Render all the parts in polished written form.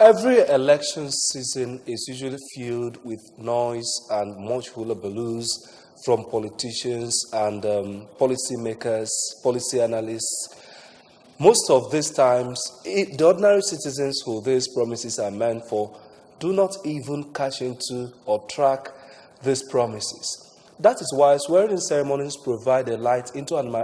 Every election season is usually filled with noise and much hullabaloo from politicians and policymakers, policy analysts. Most of these times, the ordinary citizens who these promises are meant for do not even cash into or track these promises. That is why swearing-in ceremonies provide a light into an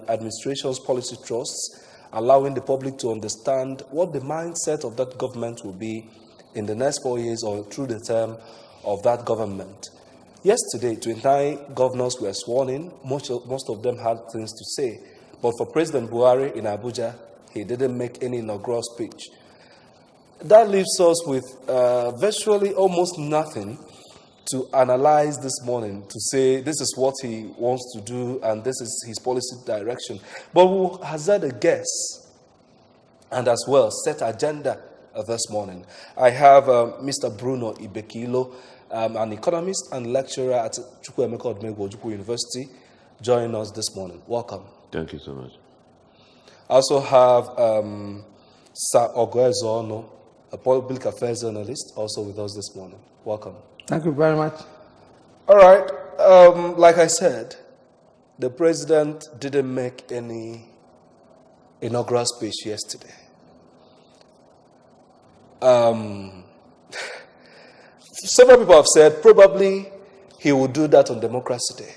administration's policy trusts, allowing the public to understand what the mindset of that government will be in the next 4 years or through the term of that government. Yesterday, 29 governors were sworn in. Most of them had things to say. But for President Buhari in Abuja, he didn't make any inaugural speech. That leaves us with virtually almost nothing to analyze this morning, to say this is what he wants to do and this is his policy direction. But we'll hazard a guess and as well set agenda this morning. I have Mr. Bruno Ibekilo, an economist and lecturer at Chukwuemeka Odumegwu Ojukwu University, joining us this morning. Welcome. Thank you so much. I also have Sir Ogoezono, a public affairs journalist, also with us this morning. Welcome. Thank you very much. All right. Like I said, the president didn't make any inaugural speech yesterday. Several people have said probably he will do that on Democracy Day.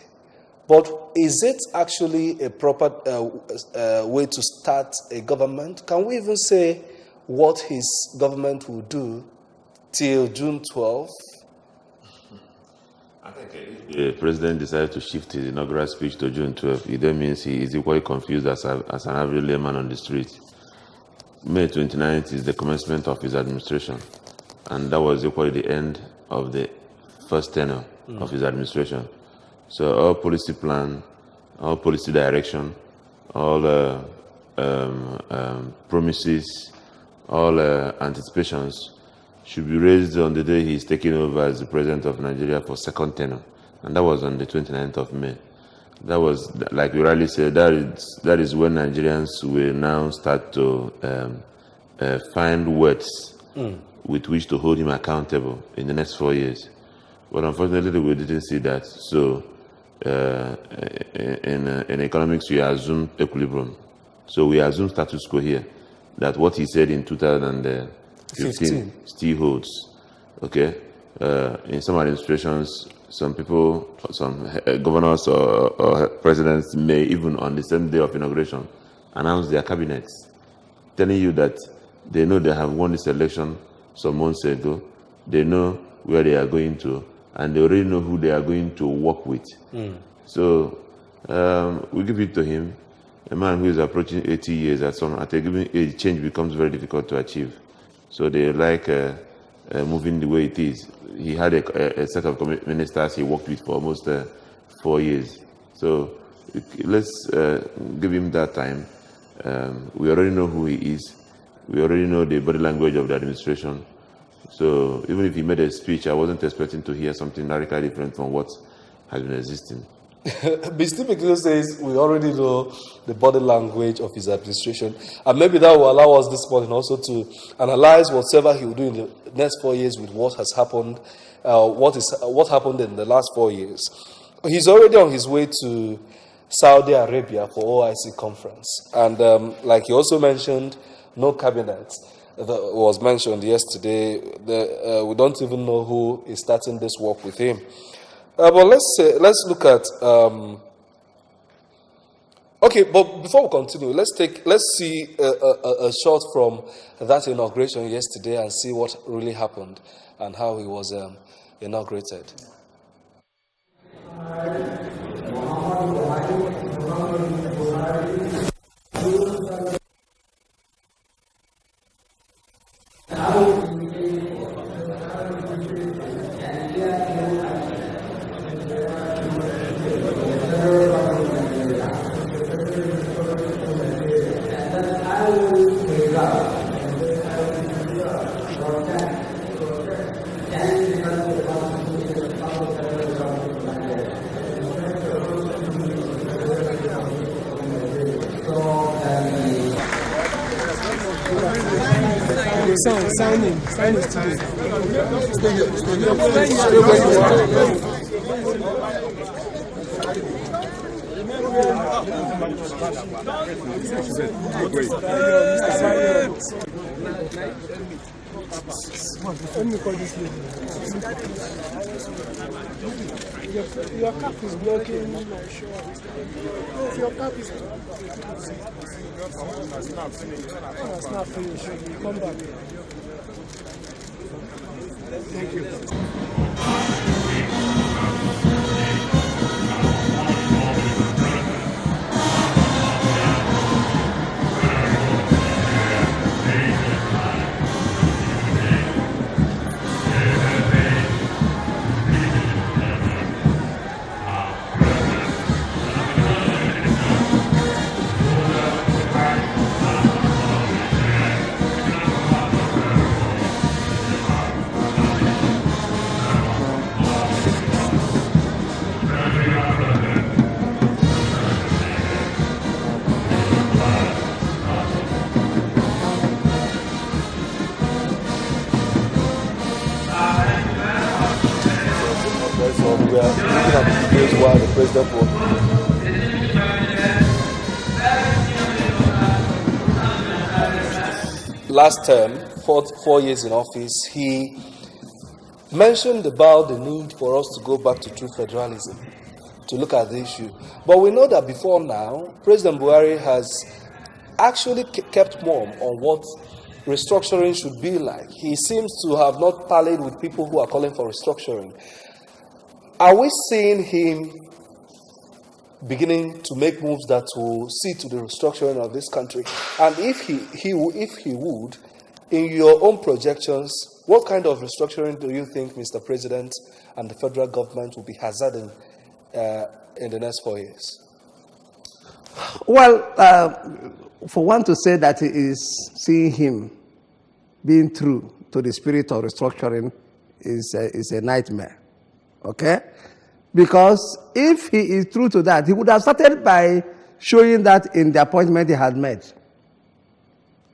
But is it actually a proper way to start a government? Can we even say what his government will do till June 12th? I think if the president decided to shift his inaugural speech to June 12th, it then means he is equally confused as an average layman on the street. May 29th is the commencement of his administration, and that was equally the end of the first tenure of his administration. So all policy plan, all policy direction, all promises, all anticipations should be raised on the day he is taking over as the president of Nigeria for second tenure, and that was on the 29th of May. That was, like we rightly said, that is when Nigerians will now start to find words with which to hold him accountable in the next 4 years. But unfortunately, we didn't see that. So in economics, we assume equilibrium. So we assume status quo here, that what he said in 2015 still holds. Okay, in some administrations, some people, some governors or presidents may even on the same day of inauguration announce their cabinets, telling you that they know they have won this election some months ago, they know where they are going to, and they already know who they are going to work with. So we give it to him. A man who is approaching 80 years at a given age, change becomes very difficult to achieve. So they like moving the way it is. He had a set of ministers he worked with for almost 4 years. So let's give him that time. We already know who he is. We already know the body language of the administration. So even if he made a speech, I wasn't expecting to hear something radically different from what has been existing. Mr. Mikilo says we already know the body language of his administration, and maybe that will allow us this morning also to analyze whatever he will do in the next 4 years with what has happened, what happened in the last 4 years. He's already on his way to Saudi Arabia for OIC conference, and like he also mentioned, no cabinet that was mentioned yesterday. We don't even know who is starting this work with him. But let's look at. Okay, but before we continue, let's see a shot from that inauguration yesterday and see what really happened and how he was inaugurated. Sign in today. Let me call this lady. Your cap is blocking my shot. Your cap is not finished. Come back. Thank you. We are looking at the videos while the president was. Last term, 4 years in office, he mentioned about the need for us to go back to true federalism, to look at the issue. But we know that before now, President Buhari has actually kept mum on what restructuring should be like. He seems to have not parleyed with people who are calling for restructuring. Are we seeing him beginning to make moves that will see to the restructuring of this country? And if he would, in your own projections, what kind of restructuring do you think, Mr. President, and the federal government will be hazarding in the next 4 years? Well, for one to say that he is seeing him being true to the spirit of restructuring is a nightmare. Okay? Because if he is true to that, he would have started by showing that in the appointment he had made.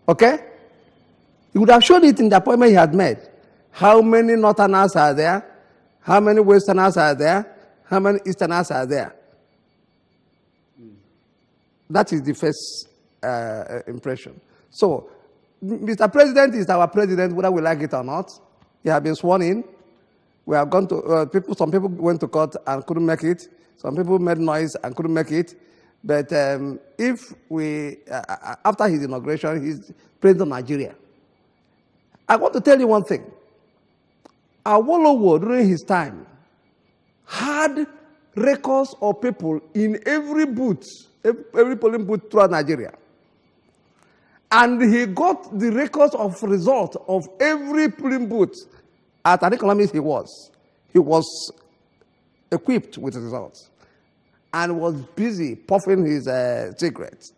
Okay? He would have shown it in the appointment he had made. How many Northerners are there? How many Westerners are there? How many Easterners are there? That is the first impression. So, Mr. President is our president, whether we like it or not. He has been sworn in. We have gone to some people went to court and couldn't make it. Some people made noise and couldn't make it. But if we, after his inauguration, he's president of Nigeria. I want to tell you one thing. Awolowo, during his time, had records of people in every booth, every polling booth throughout Nigeria. And he got the records of result of every polling booth. At an economist, he was equipped with results and was busy puffing his cigarettes,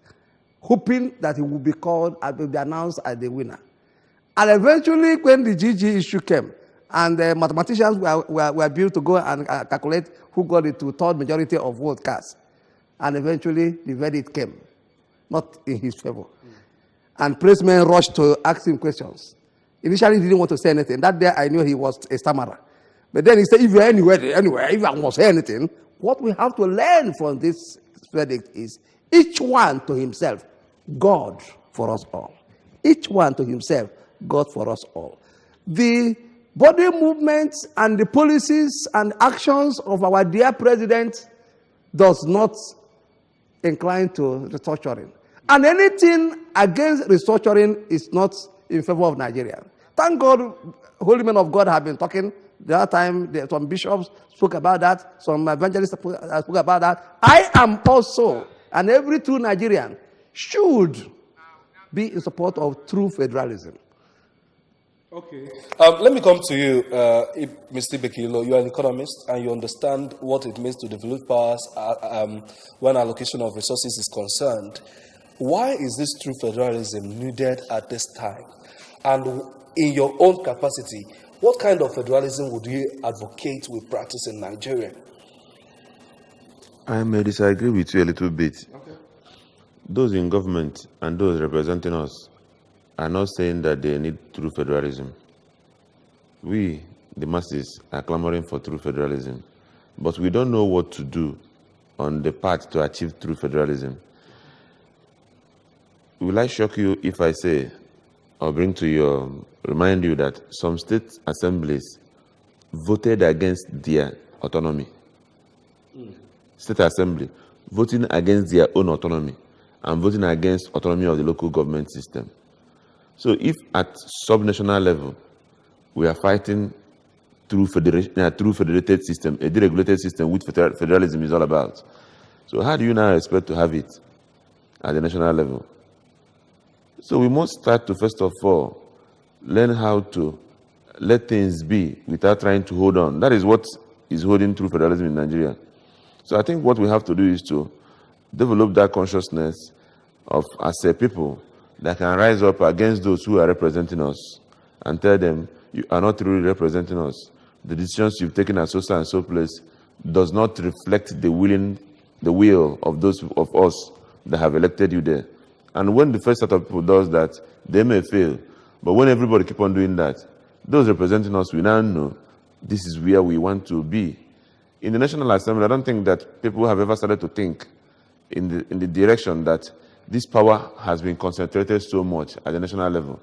hoping that he would be called and will be announced as the winner. And eventually, when the GG issue came, and the mathematicians were built to go and calculate who got it to third majority of vote cast, and eventually the verdict came, not in his favor. And pressmen rushed to ask him questions. Initially, he didn't want to say anything. That day, I knew he was a stammerer. But then he said, if you're anywhere, if I must say anything, what we have to learn from this verdict is each one to himself, God for us all. Each one to himself, God for us all. The body movements and the policies and actions of our dear president does not incline to restructuring. And anything against restructuring is not in favor of Nigeria. Thank God, holy men of God have been talking. The other time, some bishops spoke about that. Some evangelists spoke about that. I am also, and every true Nigerian should be in support of true federalism. Okay. Let me come to you, Mr. Bekilo. You are an economist and you understand what it means to develop powers when allocation of resources is concerned. Why is this true federalism needed at this time? And in your own capacity, what kind of federalism would you advocate we practice in Nigeria? I may disagree with you a little bit. Okay. Those in government and those representing us are not saying that they need true federalism. We, the masses, are clamoring for true federalism, but we don't know what to do on the path to achieve true federalism. Will I shock you if I say, or remind you that some state assemblies voted against their autonomy? State assembly voting against their own autonomy and voting against autonomy of the local government system. So if at subnational level we are fighting through federated system, a deregulated system, which federalism is all about, so how do you now expect to have it at the national level? So we must start to, first of all, learn how to let things be without trying to hold on. That is what is holding true federalism in Nigeria. So I think what we have to do is to develop that consciousness of, as a people, that can rise up against those who are representing us and tell them, you are not really representing us. The decisions you've taken at so and so place does not reflect the will of those of us that have elected you there. And when the first set of people does that, they may fail. But when everybody keep on doing that, those representing us, we now know this is where we want to be. In the National Assembly, I don't think that people have ever started to think in the direction that this power has been concentrated so much at the national level.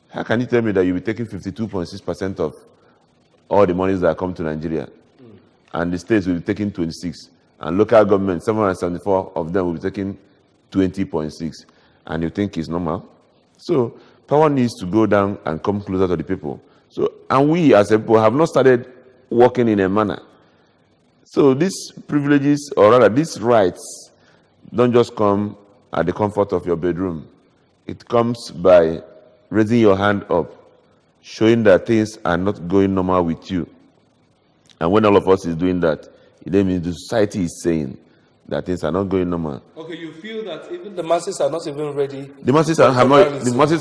How can you tell me that you'll be taking 52.6% of all the monies that come to Nigeria, and the states will be taking 26, and local government, 774 of them will be taking 20.6, and you think it's normal? So power needs to go down and come closer to the people. So, and we as a people have not started working in a manner. So these privileges, or rather these rights, don't just come at the comfort of your bedroom. It comes by raising your hand up, showing that things are not going normal with you. And when all of us is doing that, it then means the society is saying that things are not going normal. Okay, you feel that even the masses are not even ready? The masses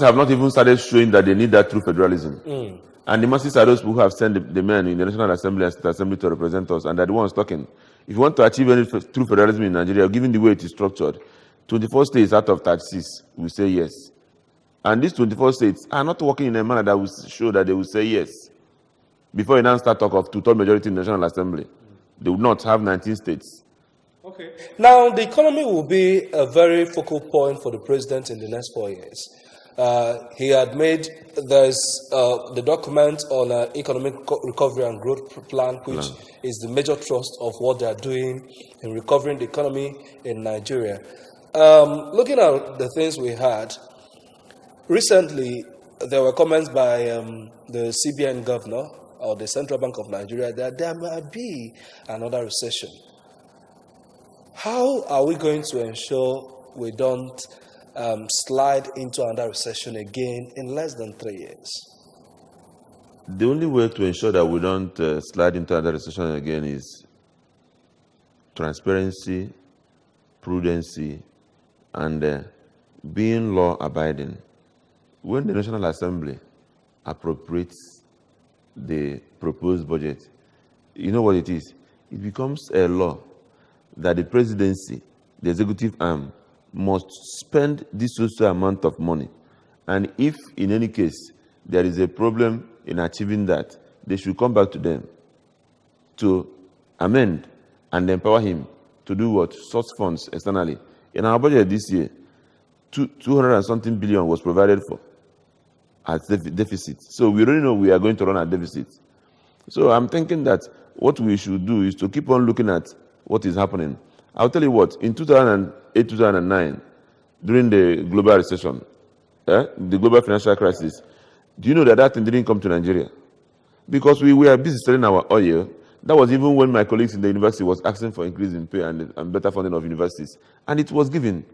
have not even started showing that they need that true federalism. And the masses are those who have sent the men in the National Assembly and State Assembly to represent us, and they're the ones talking. If you want to achieve any true federalism in Nigeria, given the way it is structured, 24 states out of 36 will say yes. And these 24 states are not working in a manner that will show that they will say yes. Before you now start talk of two-third majority in the National Assembly, they would not have 19 states. Okay. Now, the economy will be a very focal point for the president in the next 4 years. He had made, there's the document on economic recovery and growth plan, which is the major thrust of what they are doing in recovering the economy in Nigeria. Looking at the things we had, recently there were comments by the CBN governor, or the Central Bank of Nigeria, that there might be another recession. How are we going to ensure we don't slide into another recession again in less than 3 years? The only way to ensure that we don't slide into another recession again is transparency, prudency, and being law-abiding. When the National Assembly appropriates the proposed budget, you know what it is? It becomes a law that the presidency, the executive arm, must spend this social amount of money. And if, in any case, there is a problem in achieving that, they should come back to them to amend and empower him to do what? Source funds externally. In our budget this year, 200 and something billion was provided for as deficit. So we already know we are going to run a deficit. So I'm thinking that what we should do is to keep on looking at what is happening. I'll tell you what, in 2008, 2009, during the global recession, the global financial crisis, do you know that thing didn't come to Nigeria? Because we were busy selling our oil. That was even when my colleagues in the university was asking for increase in pay and better funding of universities. And it was given.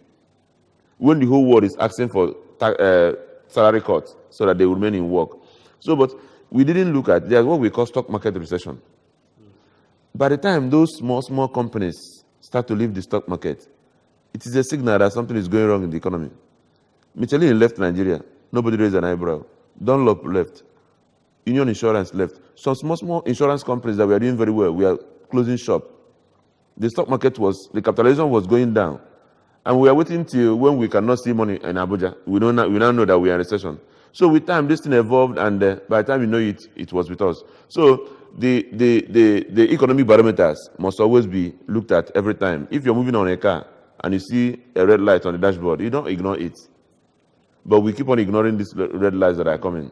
When the whole world is asking for salary cuts so that they will remain in work. So, but we didn't look at, there's what we call stock market recession. By the time those small companies start to leave the stock market, it is a signal that something is going wrong in the economy. Michelin left Nigeria. Nobody raised an eyebrow. Dunlop left. Union Insurance left. Some small insurance companies that were doing very well, we are closing shop. The stock market the capitalization was going down. And we are waiting till when we cannot see money in Abuja. We now know that we are in recession. So with time, this thing evolved, and by the time you know it, it was with us. So the economic barometers must always be looked at every time. If you're moving on a car and you see a red light on the dashboard, you don't ignore it. But we keep on ignoring these red lights that are coming.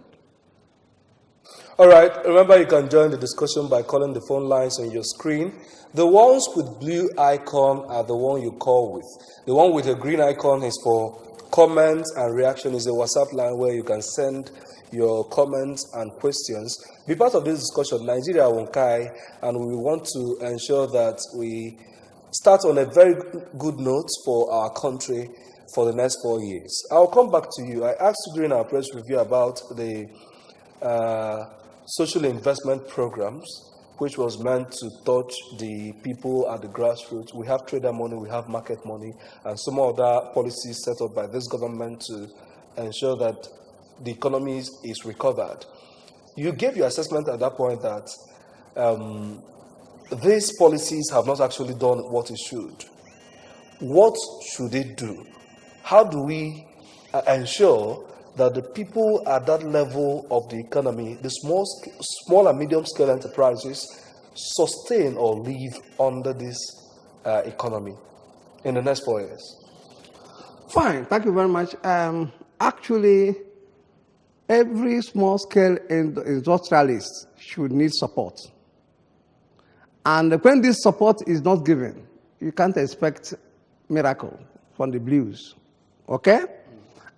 All right. Remember, you can join the discussion by calling the phone lines on your screen. The ones with blue icon are the one you call with. The one with a green icon is for comments and reaction. Is a WhatsApp line where you can send your comments and questions. Be part of this discussion. Nigeria Wonkai, and we want to ensure that we start on a very good note for our country for the next 4 years. I'll come back to you. I asked you during our press review about the social investment programs, which was meant to touch the people at the grassroots. We have trader money, we have market money, and some other policies set up by this government to ensure that the economy is recovered. You gave your assessment at that point that these policies have not actually done what it should. What should it do? How do we ensure that the people at that level of the economy, the small and medium-scale enterprises, sustain or live under this economy in the next 4 years? Fine, thank you very much. Actually, every small-scale industrialist should need support. And when this support is not given, you can't expect miracle from the blues. Okay?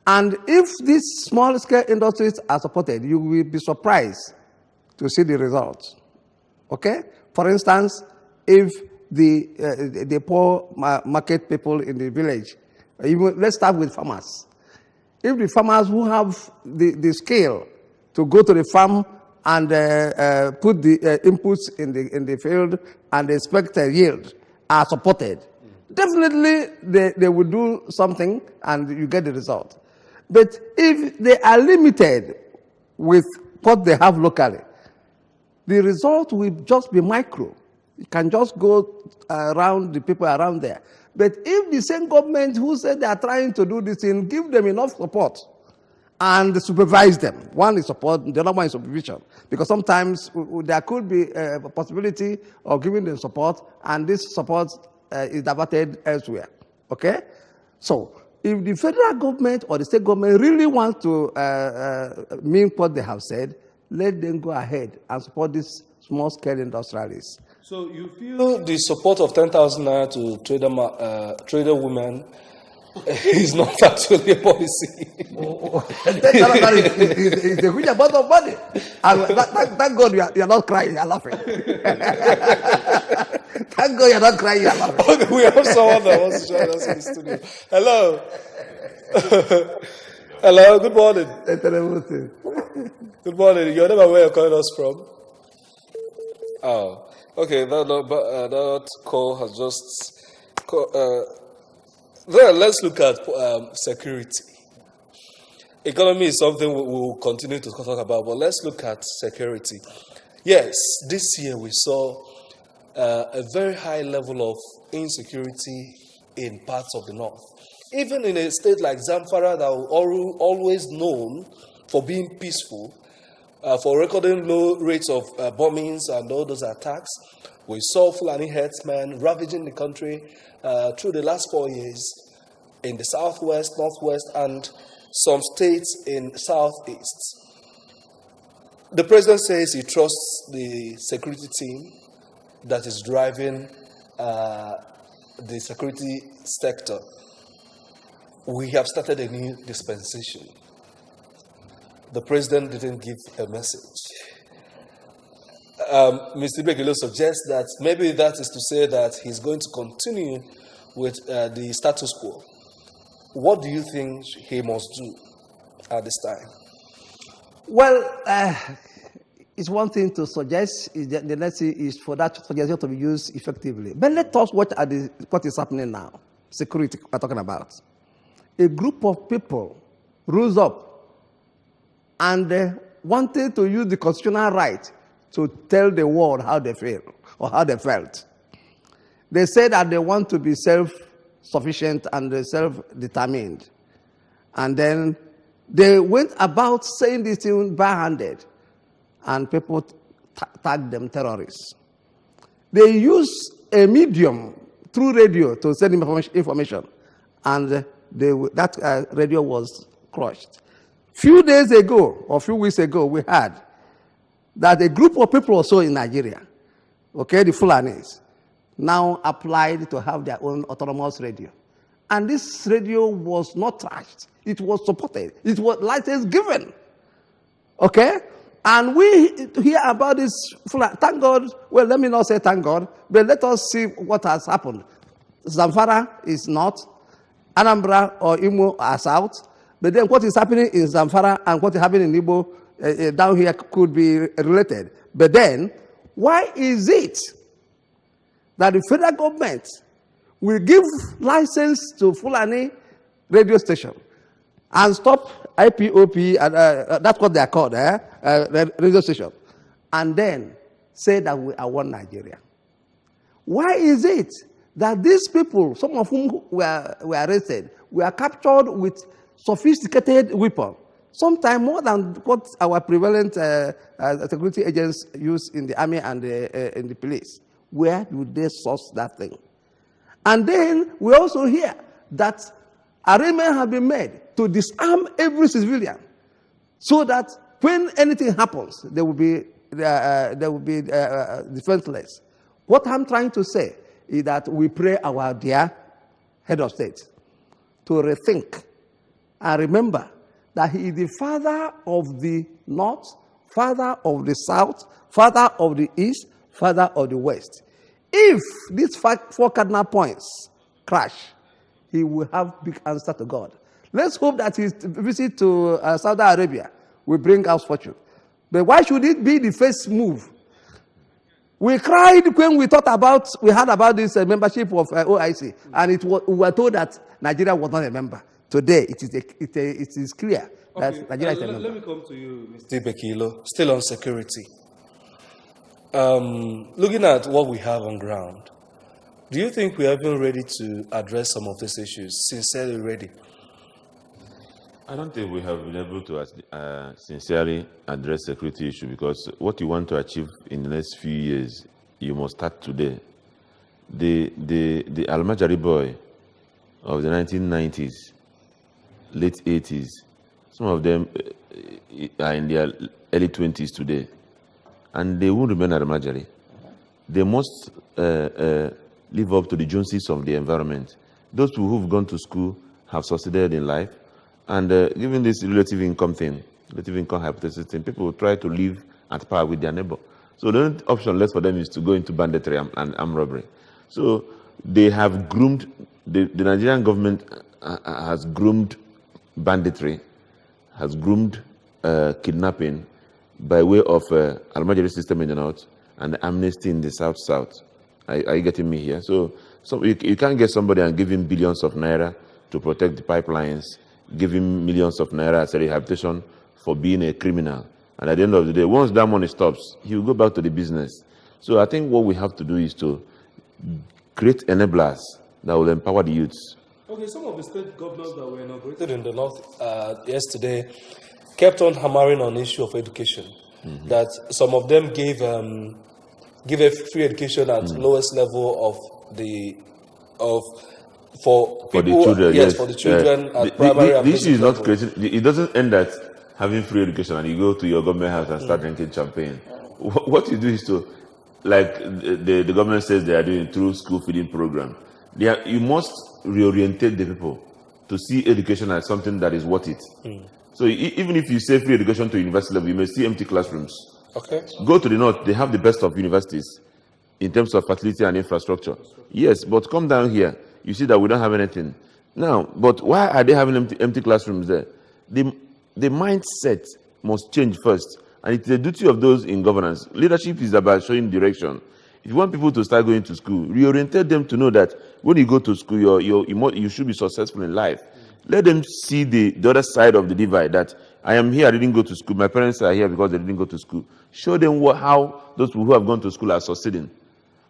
And if these small-scale industries are supported, you will be surprised to see the results. Okay? For instance, if the poor market people in the village, let's start with farmers. If the farmers who have the skill to go to the farm and put the inputs in the field and expect a yield are supported, definitely they will do something and you get the result. But if they are limited with what they have locally, the result will just be micro. You can just go around the people around there. But if the same government who said they are trying to do this thing, give them enough support and supervise them. One is support, the other one is supervision. Because sometimes there could be a possibility of giving them support, and this support is diverted elsewhere. Okay? So, if the federal government or the state government really wants to mean what they have said, let them go ahead and support these small-scale industrialists. So you feel the support of 10,000 naira to trader women is not actually a policy? 10,000 naira is a huge amount of money. And thank God you are not crying, you are laughing. Thank God you are not crying, you are laughing. Okay, we have someone that wants to join us in the studio. Hello. Hello, good morning. Good morning. Your name and where you're calling us from? Oh, okay. That call has just. Then let's look at security. Economy is something we will continue to talk about, but let's look at security. Yes, this year we saw a very high level of insecurity in parts of the north. Even in a state like Zamfara, that was always known for being peaceful, for recording low rates of bombings and all those attacks, we saw Fulani herdsmen ravaging the country through the last 4 years in the southwest, northwest, and some states in southeast. The president says he trusts the security team that is driving the security sector. We have started a new dispensation. The president didn't give a message. Mr. Begilo suggests that maybe that is to say that he's going to continue with the status quo. What do you think he must do at this time? Well, it's one thing to suggest, the next thing is for that suggestion to be used effectively. But let us watch at what is happening now. Security we're talking about. A group of people rose up and wanted to use the constitutional right to tell the world how they feel or how they felt. They said that they want to be self self-sufficient and self-determined. And then they went about saying this thing barehanded, and people tagged them terrorists. They used a medium through radio to send information, and that radio was crushed. Few days ago, or few weeks ago, we heard that a group of people also in Nigeria, okay, the Fulanis, now applied to have their own autonomous radio. And this radio was not trashed. It was supported. It was license given. Okay? And we hear about this. Thank God. Well, let me not say thank God, but let us see what has happened. Zamfara is north. Anambra or Imo are south. But then what is happening in Zamfara and what is happening in Igbo down here could be related. But then, why is it that the federal government will give license to Fulani radio station and stop IPOP, and that's what they are called, radio station, and then say that we are one Nigeria? Why is it that these people, some of whom were arrested, were captured with sophisticated weapons, sometimes more than what our prevalent security agents use in the army and in the police? Where do they source that thing? And then we also hear that arrangements have been made to disarm every civilian, so that when anything happens, they will be defenseless. What I'm trying to say is that we pray our dear head of state to rethink and remember that he is the father of the north, father of the south, father of the east, father of the west. If these four cardinal points crash, he will have big answer to God. Let's hope that his visit to Saudi Arabia will bring us fortune. But why should it be the first move? We cried when we heard about this membership of OIC, and we were told that Nigeria was not a member. Today, it is clear that Nigeria is a member. Let me come to you, Mr. Bekilo, still on security. Looking at what we have on ground, do you think we are even ready to address some of these issues, sincerely ready? I don't think we have been able to sincerely address security issue, because what you want to achieve in the next few years, you must start today. The Almajari boy of the 1990s, late 80s, some of them are in their early 20s today, and they won't remain Almajari. They must live up to the Joneses of the environment. Those people who've gone to school have succeeded in life. And given this relative income thing, relative income hypothesis thing, people will try to live at par with their neighbor. So the only option left for them is to go into banditry and armed robbery. So they have groomed, the Nigerian government has groomed banditry, has groomed kidnapping by way of Almajiri system in the north and amnesty in the south-south. Are you getting me here? So you can't get somebody and give him billions of naira to protect the pipelines, give him millions of naira as a rehabilitation for being a criminal. And at the end of the day, once that money stops, he will go back to the business. So I think what we have to do is to create enablers that will empower the youths. Okay, some of the state governors that were inaugurated in the north yesterday kept on hammering on the issue of education. Mm-hmm. That some of them gave a free education at lowest level for people, the children, yes. For the children at primary and the issue is not level. creating. It doesn't end at having free education and you go to your government house and start drinking champagne. What you do is to, like the government says they are doing through school feeding program. You must reorientate the people to see education as something that is worth it. So even if you say free education to university level, you may see empty classrooms. Okay. Go to the north; they have the best of universities in terms of facility and infrastructure. Yes, but come down here. You see that we don't have anything. Now, but why are they having empty classrooms there? The mindset must change first. And it's the duty of those in governance. Leadership is about showing direction. If you want people to start going to school, reorientate them to know that when you go to school, you should be successful in life. Let them see the other side of the divide, that I am here, I didn't go to school. My parents are here because they didn't go to school. Show them how those people who have gone to school are succeeding.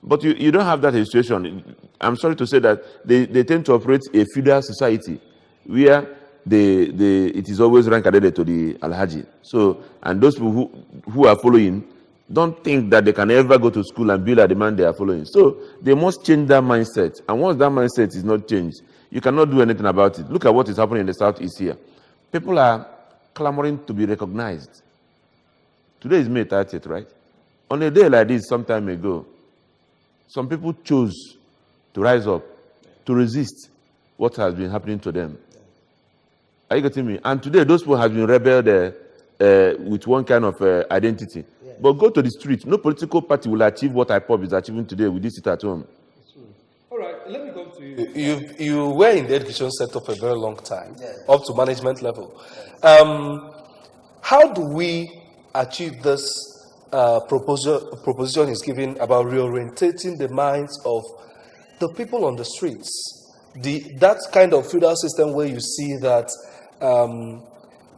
But you don't have that situation. I'm sorry to say that they tend to operate a feudal society where it is always ranked added to the Alhaji. So, and those people who are following don't think that they can ever go to school and build a demand they are following. So they must change that mindset. And once that mindset is not changed, you cannot do anything about it. Look at what is happening in the Southeast here. People are clamoring to be recognized. Today is May 30th, right? On a day like this, some time ago, some people chose to rise up, to resist what has been happening to them. Are you getting me? And today, those people have been rebelled with one kind of identity. Yes. But go to the street. No political party will achieve what IPOB is achieving today with this sit at home. All right, let me come to you. You were in the education sector for a very long time, yes, up to management level. How do we achieve this proposition is given about reorientating the minds of the people on the streets? That kind of feudal system where you see that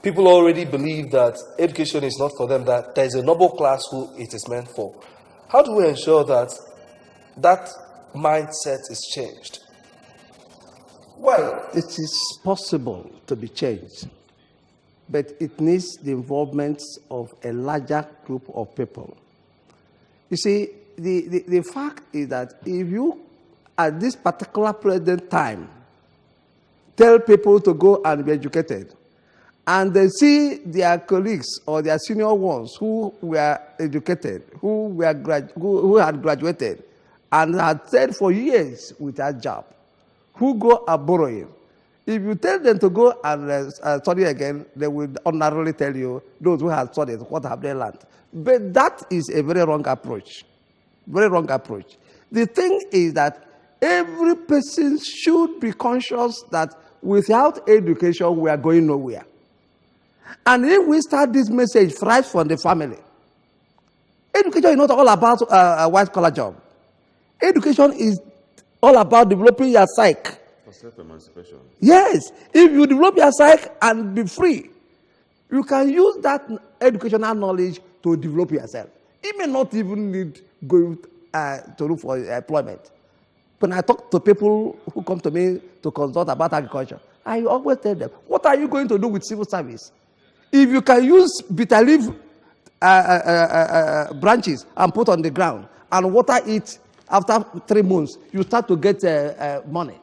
people already believe that education is not for them, that there is a noble class who it is meant for. How do we ensure that that mindset is changed? Well, it is possible to be changed, but it needs the involvement of a larger group of people. You see, the fact is that if you, at this particular present time, tell people to go and be educated, and they see their colleagues or their senior ones who were educated, who had graduated, and had stayed for years without job, who go are borrowing. If you tell them to go and study again, they will ordinarily tell you, those who have studied, what have they learned? But that is a very wrong approach. Very wrong approach. The thing is that every person should be conscious that without education, we are going nowhere. And if we start this message right from the family, education is not all about a white-collar job. Education is all about developing your psyche. For self-emancipation. Yes. If you develop your psyche and be free, you can use that educational knowledge to develop yourself. You may not even need going to look for employment. When I talk to people who come to me to consult about agriculture, I always tell them, what are you going to do with civil service? If you can use bitter leaf branches and put on the ground and water it after 3 months, you start to get money.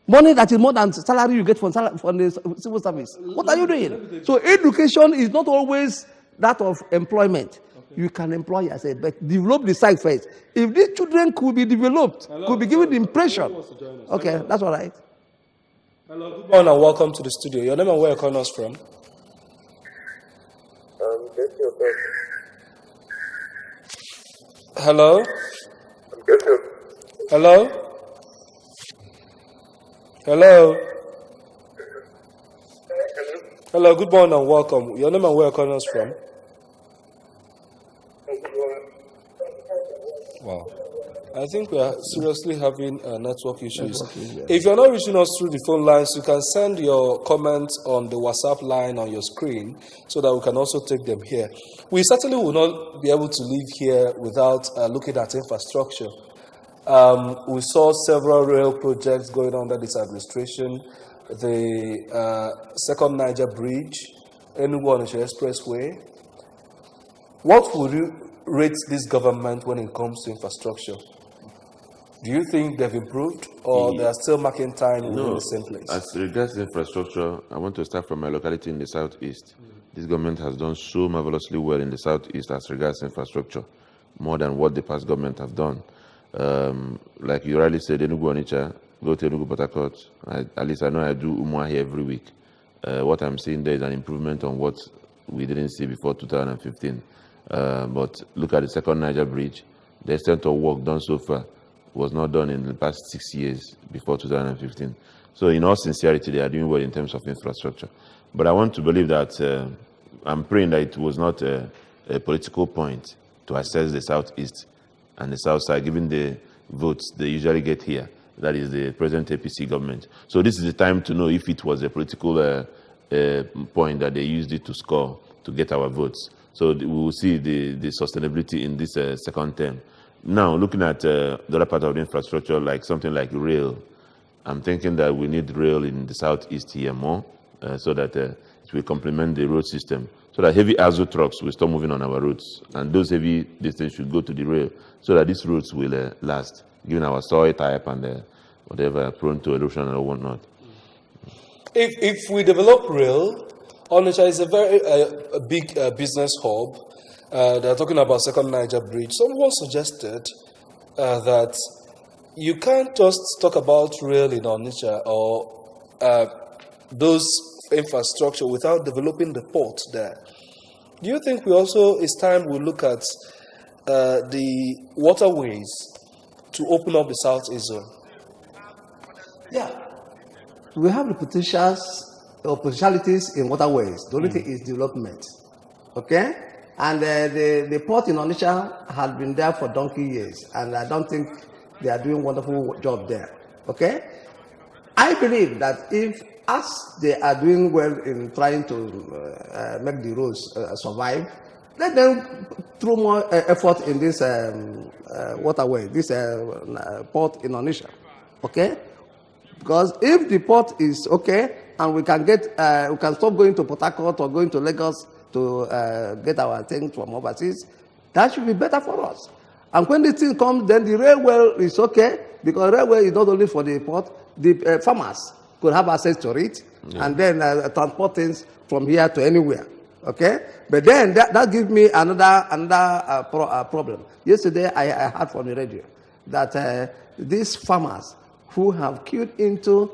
Money that is more than salary you get from the civil service. What are you doing? So education is not always that of employment. Okay. You can employ yourself, but develop the side first. If these children could be developed, could be given the impression. Okay, that's all right. Hello, good morning and welcome to the studio. Your name and where you're calling us from? Hello? Hello? Hello? Hello, good morning and welcome. Your name and where you're calling us from? Wow. I think we are seriously having network issues. If you're not reaching us through the phone lines, you can send your comments on the WhatsApp line on your screen so that we can also take them here. We certainly will not be able to leave here without looking at infrastructure. We saw several rail projects going on under this administration. The second Niger Bridge, Enugu-Onitsha Expressway. What would you rate this government when it comes to infrastructure? Do you think they've improved, or they are still marking time in the same place? As regards infrastructure, I want to start from my locality in the southeast. This government has done so marvelously well in the southeast as regards infrastructure, more than what the past government have done. Like you rightly said, Enugu-Onitsha, go to Enugu-Port Harcourt. At least I know I do Umuahia every week. What I'm seeing there is an improvement on what we didn't see before 2015. But look at the second Niger Bridge. The extent of work done so far was not done in the past 6 years before 2015. So in all sincerity, they are doing well in terms of infrastructure. But I want to believe that, I'm praying that it was not a political point to assess the southeast and the south side, given the votes they usually get here. That is the present APC government. So this is the time to know if it was a political point that they used it to score to get our votes. So we will see the sustainability in this second term. Now, looking at the other part of the infrastructure, like something like rail, I'm thinking that we need rail in the southeast here more, so that it will complement the road system, so that heavy ASO trucks will stop moving on our roads, and those heavy distance should go to the rail, so that these roads will last, given our soil type and whatever, prone to erosion or whatnot. If we develop rail, Onitsha is a very big business hub. They're talking about Second Niger Bridge. Someone suggested that you can't just talk about rail in Onitsha or those infrastructure without developing the port there. Do you think it's time we look at the waterways to open up the Southeast zone? Yeah. We have the potentialities in waterways. The only thing is development. Okay? And the port in Onitsha has been there for donkey years, and I don't think they are doing a wonderful job there. Okay? I believe that as they are doing well in trying to make the roads survive, let them throw more effort in this waterway, this port in Onitsha. Okay? Because if the port is okay and we can stop going to Port Harcourt or going to Lagos to get our things from overseas, that should be better for us. And when the thing comes, then the railway is okay, because railway is not only for the port, the farmers could have access to it, and then transport things from here to anywhere. Okay? But then that gives me another problem. Yesterday I heard from the radio that these farmers who have queued into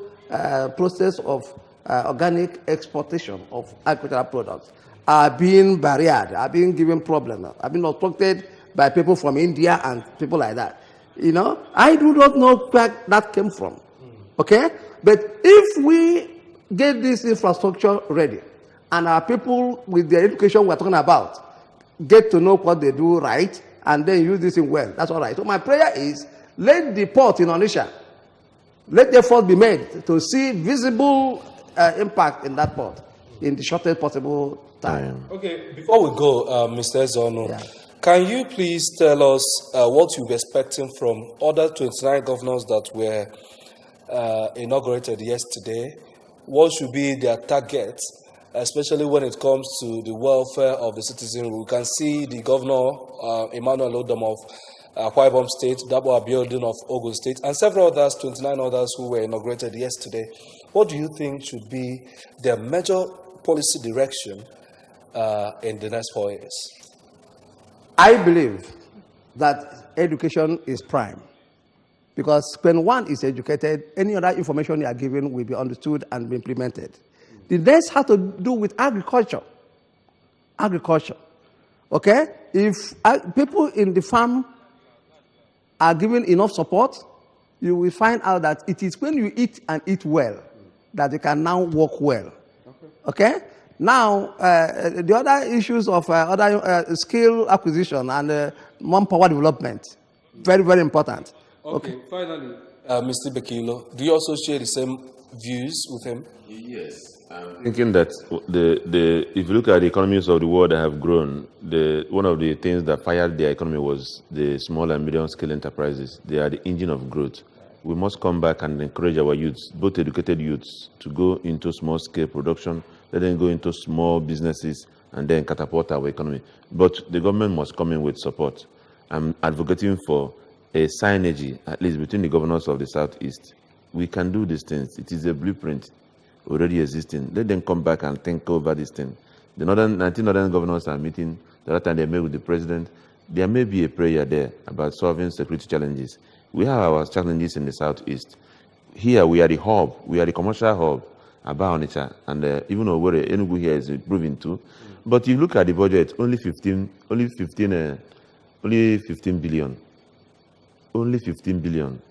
process of organic exportation of agricultural products are being barriered, are being given problems, are being obstructed by people from India and people like that. You know, I do not know where that came from. Okay? But if we get this infrastructure ready and our people with the education we're talking about get to know what they do right and then use this in well, that's all right. So my prayer is, let the port in Onitsha, let the effort be made to see visible impact in that port in the shortest possible time. Okay, before we go, Mr. Ezono, can you please tell us what you're expecting from other 29 governors that were inaugurated yesterday? What should be their target, especially when it comes to the welfare of the citizen? We can see the governor, Emmanuel Odom of Akwa Ibom State, Dabo Abiodun of Ogun State, and several others, 29 others who were inaugurated yesterday. What do you think should be their major policy direction in the next 4 years? I believe that education is prime. Because when one is educated, any other information you are given will be understood and be implemented. The next has to do with agriculture. Agriculture. Okay? If people in the farm are given enough support, you will find out that it is when you eat and eat well that you can now work well. Okay? Now, the other issues of other skill acquisition and manpower development, very, very important. Okay, finally, Mr. Bekilo, do you also share the same views with him? Yes. I'm thinking that if you look at the economies of the world that have grown, one of the things that fired their economy was the small and medium scale enterprises. They are the engine of growth. We must come back and encourage our youths, both educated youths, to go into small scale production, let them go into small businesses, and then catapult our economy. But the government must come in with support. I'm advocating for a synergy, at least between the governors of the Southeast. We can do these things. It is a blueprint already existing. Let them come back and think over this thing. The 19 northern governors are meeting. The other time they met with the president. There may be a prayer there about solving security challenges. We have our challenges in the Southeast. Here we are the hub. We are the commercial hub about Onitsha, and even though Enugu here is improving too. But if you look at the budget, only 15 billion. Only 15 billion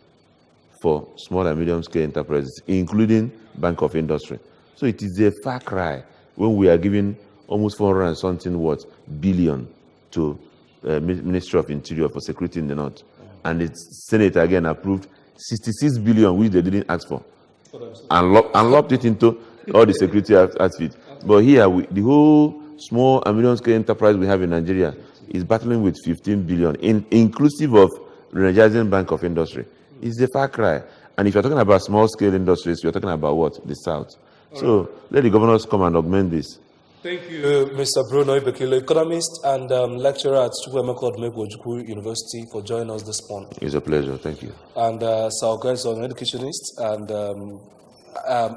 for small and medium scale enterprises, including Bank of Industry. So it is a far cry when we are giving almost 400 and something billion to Ministry of Interior for security in the north. And the Senate again approved 66 billion, which they didn't ask for, and locked it into all the security outfit. But here, the whole small and medium scale enterprise we have in Nigeria is battling with 15 billion, inclusive of re-energizing Bank of Industry. It's a far cry. And if you're talking about small-scale industries, you're talking about what? The South. So let the governors come and augment this. Thank you, Mr. Bruno Ibekile, economist and lecturer at Chukwuemeka Odumegwu University, for joining us this morning. It's a pleasure. Thank you. And Sir Gerson, educationist and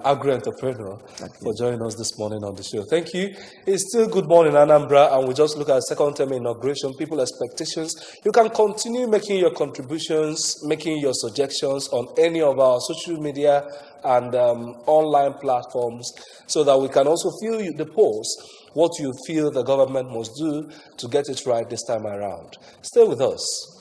agri-entrepreneur, for joining us this morning on the show. Thank you. It's still good morning, Anambra, and we just look at second term inauguration, people expectations. You can continue making your contributions, making your suggestions on any of our social media and online platforms, so that we can also fill you the polls, what you feel the government must do to get it right this time around. Stay with us.